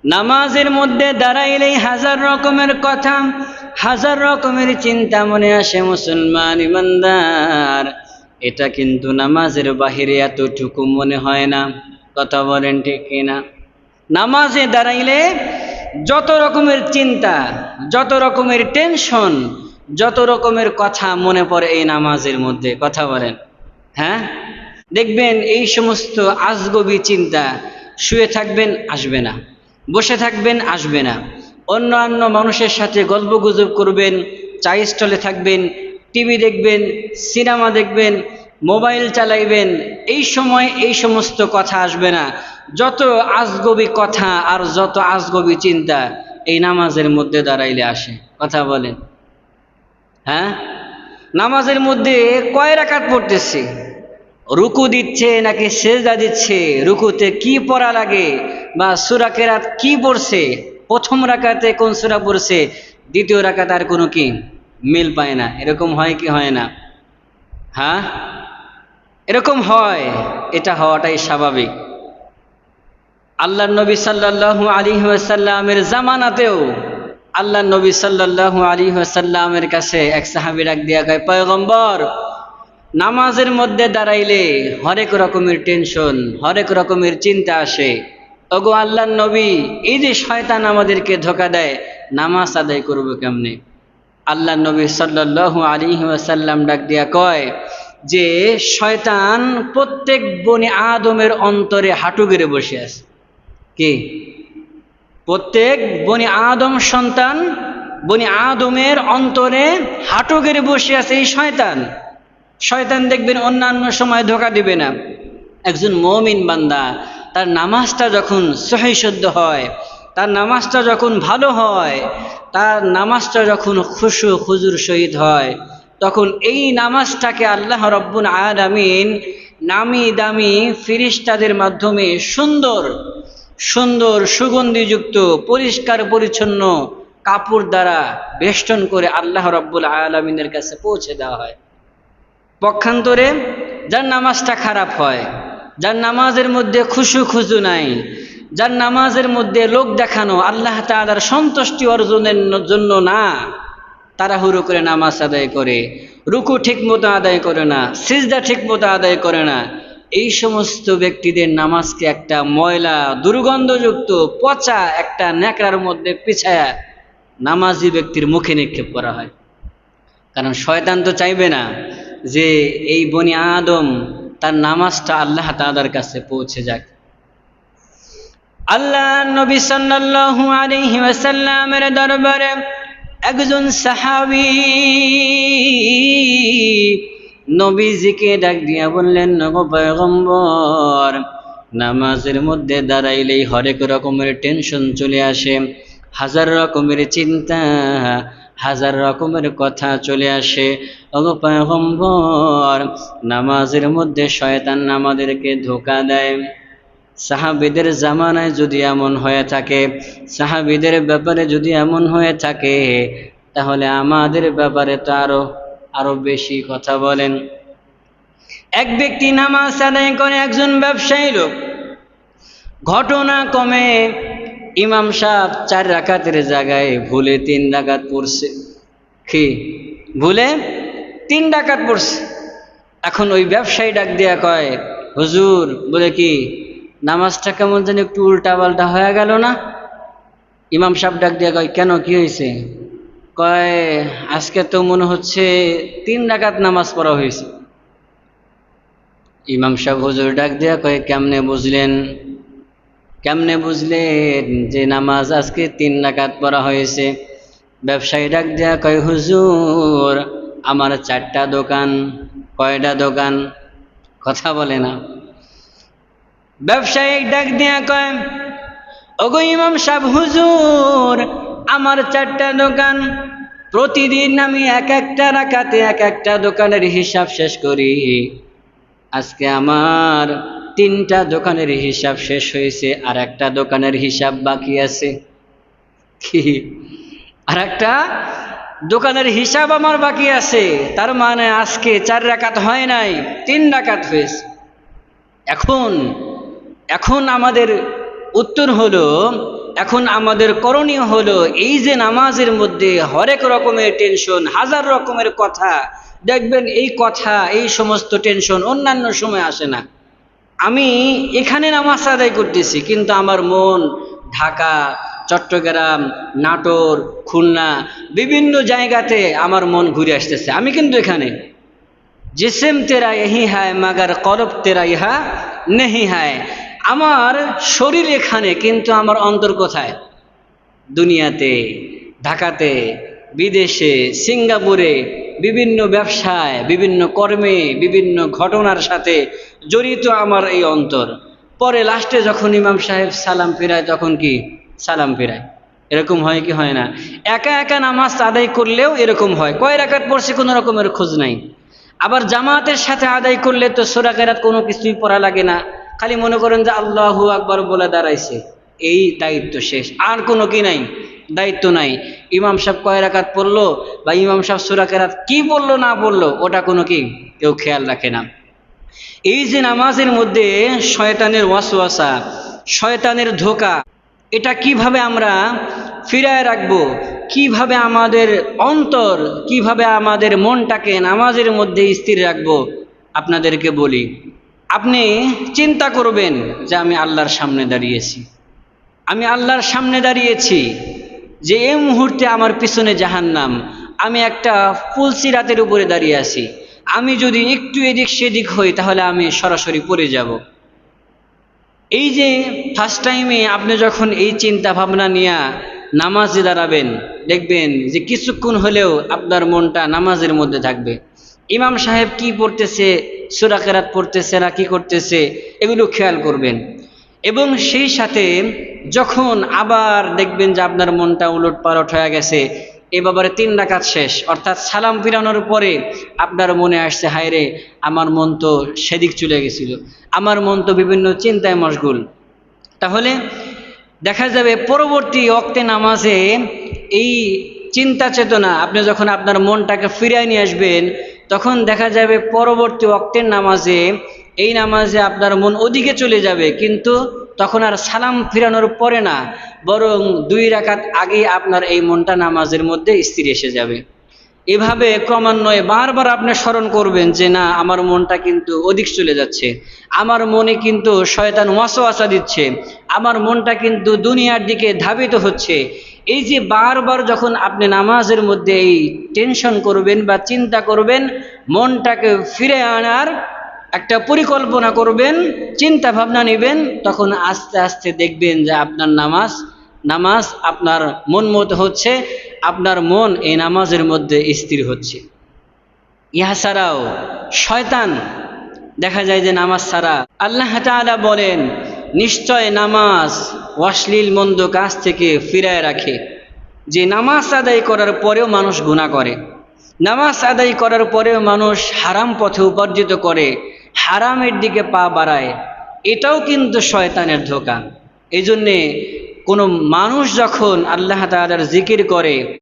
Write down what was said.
নামাজের মধ্যে দাঁড়াইলেই হাজার রকমের কথা, হাজার রকমের চিন্তা মনে আসে মুসলমান ইমানদার। এটা কিন্তু নামাজের বাহিরে এতটুকু মনে হয় না। কথা বলেন ঠিক কিনা? নামাজে দাঁড়াইলে যত রকমের চিন্তা, যত রকমের টেনশন, যত রকমের কথা মনে পড়ে এই নামাজের মধ্যে। কথা বলেন, হ্যাঁ? দেখবেন এই সমস্ত আজগবি চিন্তা, শুয়ে থাকবেন আসবে না, বসে থাকবেন আসবে না, অন্য মানুষের সাথে গল্পগুজব করবেন, চা স্টলে থাকবেন, টিভি দেখবেন, সিনেমা দেখবেন, মোবাইল চালাইবেন, এই সময় এই সমস্ত কথা আসবে না। যত আজগবি কথা আর যত আজগবি চিন্তা এই নামাজের মধ্যে দাঁড়াইলে আসে। কথা বলেন, হ্যাঁ? নামাজের মধ্যে কয় রাকাত পড়তেছি, রুকু দিচ্ছে নাকি সেজদা দিচ্ছে, রুকুতে কি পড়া লাগে, বা সূরা কেরাত কি পড়ছে, প্রথম রাকাতে কোন সূরা পড়ছে, দ্বিতীয় রাকাতে আর কোনো কি মিল পায় না। এরকম হয় কি হয় না? হ্যাঁ, এরকম হয়। এটা হওয়াটাই স্বাভাবিক। আল্লাহর নবী সাল্লাল্লাহু আলাইহি ওয়াসাল্লামের জামানাতেও আল্লাহর নবী সাল্লাল্লাহু আলাইহি ওয়াসাল্লামের কাছে এক সাহাবী ডাক দিয়া কয়, পয়গম্বর, নামাজের মধ্যে দাঁড়াইলে হরেক রকমের টেনশন, হরেক রকমের চিন্তা আসে। ওগো আল্লাহর নবী, এই যে শয়তান আমাদেরকে ধোঁকা দেয়, নামাজ আদায় করব কেমনে? আল্লাহর নবী সাল্লাল্লাহু আলাইহি ওয়াসাল্লাম ডাক দিয়া কয় যে শয়তান প্রত্যেক বনি আদমের অন্তরে হাঁটু গেড়ে বসে আছে। কি? প্রত্যেক বনি আদম সন্তান, বনি আদমের অন্তরে হাঁটু গেড়ে বসে আছে এই শয়তান। শয়তান দেখবেন অন্যান্য সময় ধোঁকা দিবে না। একজন মুমিন বান্দা তার নামাজটা যখন সহিহ শুদ্ধ হয়, তার নামাজটা যখন ভালো হয়, তার নামাজটা যখন খুশু খুজুর সহিত হয়, তখন এই নামাজটাকে আল্লাহ রব্বুল আলামিন নামি দামি ফেরেশতাদের মাধ্যমে সুন্দর সুন্দর সুগন্ধিযুক্ত পরিষ্কার পরিচ্ছন্ন কাপড় দ্বারা বেষ্টন করে আল্লাহ রব্বুল আলামিনের কাছে পৌঁছে দেওয়া হয়। পক্ষান্তরে যার নামাজটা খারাপ হয়, যার নামাজের মধ্যে খুশু খুজু নাই, যার নামাজের মধ্যে লোক দেখানো, আল্লাহ তাআলার সন্তুষ্টি অর্জনের জন্য না, তাড়াহুড়ো করে নামাজ আদায় করে, রুকু ঠিক মতো আদায় করে না, সিজদা ঠিক মতো আদায় করে না, এই সমস্ত ব্যক্তিদের নামাজকে একটা ময়লা দুর্গন্ধযুক্ত পচা একটা ন্যাকড়ার মধ্যে পিছায়া নামাজি ব্যক্তির মুখে নিক্ষেপ করা হয়। কারণ শয়তান তো চাইবে না যে এই বনি আদম তার নামাজটা আল্লাহ তাআলার কাছে পৌঁছে যাক। আল্লাহ নবী সাল্লাল্লাহু আলাইহি ওয়াসাল্লামের দরবারে একজন সাহাবী নবীজিকে ডাক দিয়া বললেন, ওগো পয়গম্বর, নামাজের মধ্যে দাঁড়াইলেই হরেক রকমের টেনশন চলে আসে, হাজার রকমের চিন্তা, হাজার রকমের কথা চলে আসে। ওগো পয়গম্বর, নামাজের মধ্যে শয়তান আমাদেরকে ধোঁকা দেয়। সাহাবীদের জামানায় যদি এমন হয়ে থাকে, সাহাবীদের ব্যাপারে যদি এমন হয়ে থাকে, তাহলে আমাদের ব্যাপারে তো আরো বেশি। কথা বলেন। এক ব্যক্তি নামাজ আদায় করে, একজন ব্যবসায়ী লোক। ঘটনা কমে ইমাম সাহেব 4 রাকাতের জায়গায় ভুলে 3 রাকাত পড়ছে। কি ভুলে 3 রাকাত পড়ছে। এখন ওই ব্যবসায়ী ডাক দিয়া কয়, হুজুর, বলে কি নামাজটা কেমন যেন একটু উল্টা পাল্টা হয়ে গেল না? ইমাম সাহেব ডাক দিয়া কয়, কেন, কি হয়েছে? কয়, আজকে তো মনে হচ্ছে 3 রাকাত নামাজ পড়া হয়েছে। ইমাম সাহেব হুজুর ডাক দিয়া কয়, কেমনে বুঝলেন? কেমনে বুঝলেন যে নামাজ আজকে 3 রাকাত পড়া হয়েছে? ব্যবসায়ী ডাক দিয়া কয়, হুজুর, আমার 4টা দোকান। কয়টা দোকান? কথা বলে না। ব্যবসায়ী ডাক দিয়া কয়, ওগো ইমাম সাহেব হুজুর, আমার 4টা দোকান। প্রতিদিন আমি এক একটা রাকাতে এক একটা দোকানের হিসাব শেষ করি। আজকে আমার 3টা দোকানের হিসাব শেষ হয়েছে, আর একটা দোকানের হিসাব বাকি আছে। কি? আর একটা দোকানের হিসাব আমার বাকি আছে। তার মানে আজকে 4 রাকাত হয় নাই, 3 রাকাত হয়েছে। এখন আমাদের উত্তর হলো, এখন আমাদের করণীয় হলো এই যে নামাজের মধ্যে হরেক রকমের টেনশন, হাজার রকমের কথা, দেখবেন এই কথা এই সমস্ত টেনশন অন্যান্য সময় আসে না। আমি এখানে নামাজ আদায় করতেছি কিন্তু আমার মন ঢাকা, চট্টগ্রাম, নাটোর, খুলনা বিভিন্ন জায়গাতে আমার মন ঘুরে আসতেছে। আমি কিন্তু এখানে জিসম তেরা यही है मगर কলব তেরা ইহা नहीं है। আমার শরীর এখানে কিন্তু আমার অন্তর কোথায়? দুনিয়াতে, ঢাকাতে, বিদেশে, সিঙ্গাপুরে, বিভিন্ন ব্যবসায়, বিভিন্ন কর্মে, বিভিন্ন ঘটনার সাথে জড়িত আমার এই অন্তর। পরে লাস্টে যখন ইমাম সাহেব সালাম ফিরায় তখন কি সালাম ফিরায়? এরকম হয় কি হয় না? একা একা নামাজ আদায় করলেও এরকম হয়, কয় রাকাত পড়ছে কোনো রকমের খোঁজ নাই। আবার জামাতের সাথে আদায় করলে তো সূরা কেরাত কোনো কিছুই পড়া লাগে না, খালি মনে করেন যে আল্লাহু আকবার বলে দাঁড়াইছে, এই দায়িত্ব শেষ, আর কোনো কি নাই, দায়িত্ব নাই। ইমাম সাহেব কয় রাকাত পড়লো বা ইমাম সাহেব সূরা কেরাত কি বললো না বললো ওটা কোনো কি কেউ খেয়াল রাখে না। এই যে নামাজের মধ্যে শয়তানের ওয়াসওয়াসা, শয়তানের ধোঁকা, এটা কিভাবে আমরা ফিরায় রাখবো, কিভাবে আমাদের অন্তর, কিভাবে আমাদের মনটাকে নামাজের মধ্যে স্থির রাখবো, আপনাদেরকে বলি। আপনি চিন্তা করবেন যে আমি আল্লাহর সামনে দাঁড়িয়েছি, আমি আল্লাহর সামনে দাঁড়িয়েছি, যে এই মুহূর্তে আমার পিছনে জাহান্নাম, আমি একটা ফুলসিরাতের উপরে দাঁড়িয়ে আছি, আমি যদি একটু এদিক সেদিক হই তাহলে আমি সরাসরি পড়ে যাব। এই যে ফার্স্ট টাইমে আপনি যখন এই চিন্তা ভাবনা নিয়ে নামাজে দাঁড়াবেন, দেখবেন যে কিছুক্ষণ হলেও আপনার মনটা নামাজের মধ্যে থাকবে। ইমাম সাহেব কি পড়তেছে, সূরা কেরাত পড়তেছে না কি করতেছে, এগুলো খেয়াল করবেন। এবং সেই সাথে যখন আবার দেখবেন যে আপনার মনটা উলট পালট হয়ে গেছে, এবারে 3 রাকাত শেষ, অর্থাৎ সালাম ফিরানোর পরে আপনার মনে আসছে হায় রে আমার মন তো সেদিক চলে গেছিল, আমার মন তো বিভিন্ন চিন্তায় মশগুল। তাহলে দেখা যাবে পরবর্তী ওয়াক্তে নামাজে এই চিন্তা চেতনা আপনি যখন আপনার মনটাকে ফিরিয়ে নিয়ে আসবেন, তখন দেখা যাবে পরবর্তী ওয়াক্তের নামাজে, এই নামাজে আপনার মন ওদিকে চলে যাবে, কিন্তু তখন আর সালাম ফিরানোর পরে না, বরং 2 রাকাত আগে আপনার এই মনটা নামাজের মধ্যে স্থির এসে যাবে। এভাবে ক্রমান্বয়ে বারবার আপনি স্মরণ করবেন যে না আমার মনটা কিন্তু ওদিক চলে যাচ্ছে, আমার মনে কিন্তু শয়তান ওয়াসওয়াসা দিচ্ছে, আমার মনটা কিন্তু দুনিয়ার দিকে ধাবিত হচ্ছে। এই যে বারবার যখন আপনি নামাজের মধ্যে এই টেনশন করবেন বা চিন্তা করবেন, মনটাকে ফিরে আনার একটা পরিকল্পনা করবেন, চিন্তা ভাবনা নেবেন, তখন আস্তে আস্তে দেখবেন যে আপনার নামাজ আপনার মন মতো হচ্ছে, আপনার মন এই নামাজের মধ্যে স্থির হচ্ছে। ইহা ছাড়াও শয়তান দেখা যায় যে নামাজ ছাড়া, আল্লাহ তাআলা বলেন নিশ্চয় নামাজ অশ্লীল মন্দ কাজ থেকে ফিরায় রাখে। যে নামাজ আদায় করার পরেও মানুষ গুনাহ করে, নামাজ আদায় করার পরেও মানুষ হারাম পথে উপার্জিত করে, হারামের দিকে পা বাড়ায়, এটাও কিন্তু শয়তানের ধোঁকা। এই জন্যে কোনো মানুষ যখন আল্লাহ তাআলার জিকির করে,